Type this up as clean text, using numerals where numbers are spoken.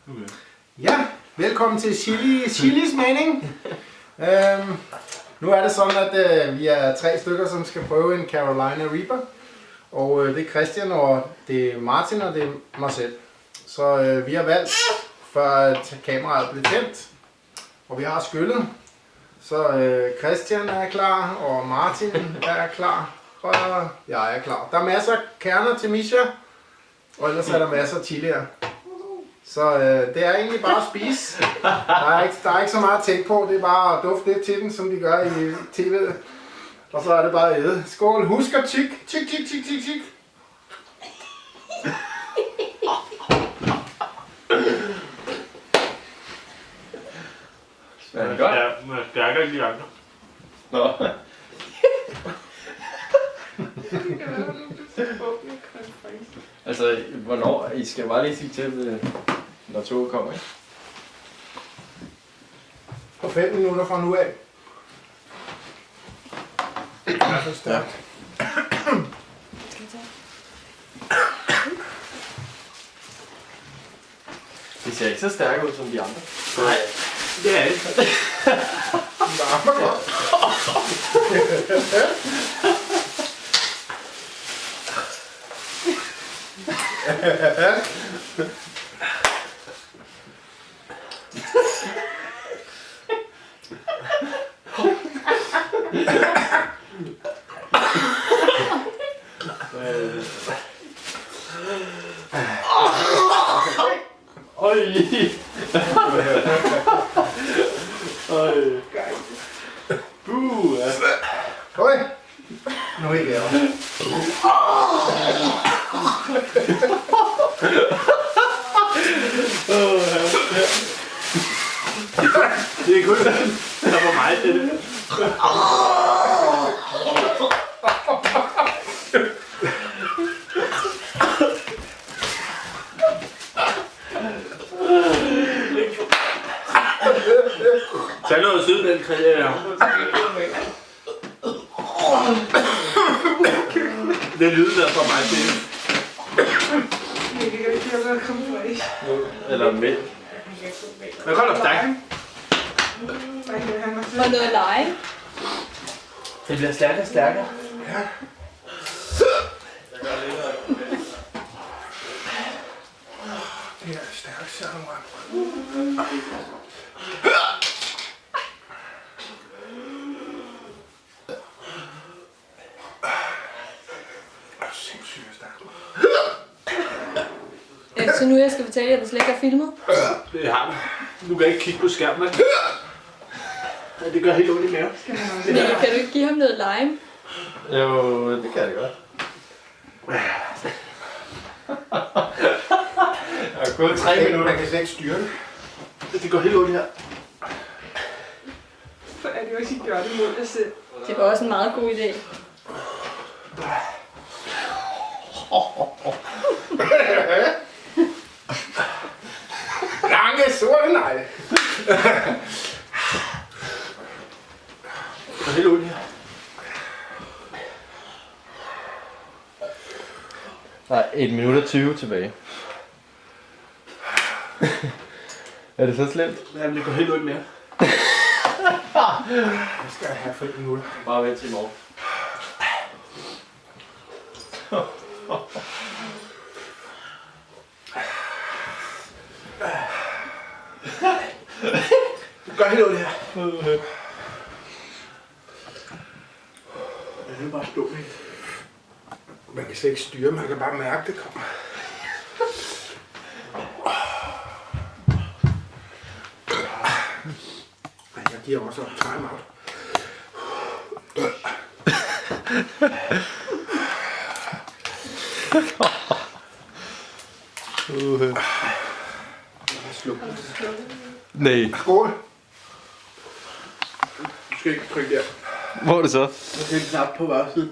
Okay. Ja, velkommen til Chilis mening. Nu er det sådan, at vi er 3 stykker, som skal prøve en Carolina Reaper. Og det er Christian, og det er Martin, og det er mig selv. Så vi har valgt, for at kameraet blev tændt, og vi har skyllet. Så Christian er klar, og Martin er klar, og jeg er klar. Der er masser af kerner til Misha, og ellers er der masser af chilier. Så det er egentlig bare at spise. Der er ikke så meget at tænke på, det er bare at dufte lidt til den, som de gør i tv. Og så er det bare at æde. Skål, husk at tyk. Er det godt? Ja, men jeg stærker ikke de andre. Nå. Altså, hvornår? I skal bare lige sige til, når toget kommer, ikke? På 5 minutter fra nu af. Det er så stærkt. Det ser ikke så stærke ud som de andre. Nej, det er det. Varmer godt. Oj! Nu er I der. Det er godt. Der var meget til det. Tag noget sydmælk, Christian. Det lyder der for mig til. Eller mælk. Hvad kommer der stærkt? Og noget lege. Det bliver stærkere og stærkere. Ja. Det er stærkt, sammen. Så nu jeg skal fortælle jer, at der slet ikke er filmet. Det har vi. Du kan ikke kigge på skærmen. Ja, det gør helt ondt i maven. Men kan du ikke give ham noget lime? Jo, det kan jeg godt. Jeg har gået 3 minutter. Man kan slet ikke styre det. Det går helt ondt her. Så er det jo ikke at gøre det mod dig selv. Det var også en meget god idé. Lange sorte negle. Det går helt ondt her. Der er 1 minut og 20 tilbage. Er det så slemt? Jamen, det går helt ondt mere. Jeg skal have 5 minutter. Bare vent til i morgen. Det gør helt ondt her. Det er bare stå, ikke? Man kan slet ikke styre, man kan bare mærke det kommer. Men jeg giver også time out. Nej. Skål! Du skal ikke trykke der. Hvor er det så? Jeg skal knap på hver side.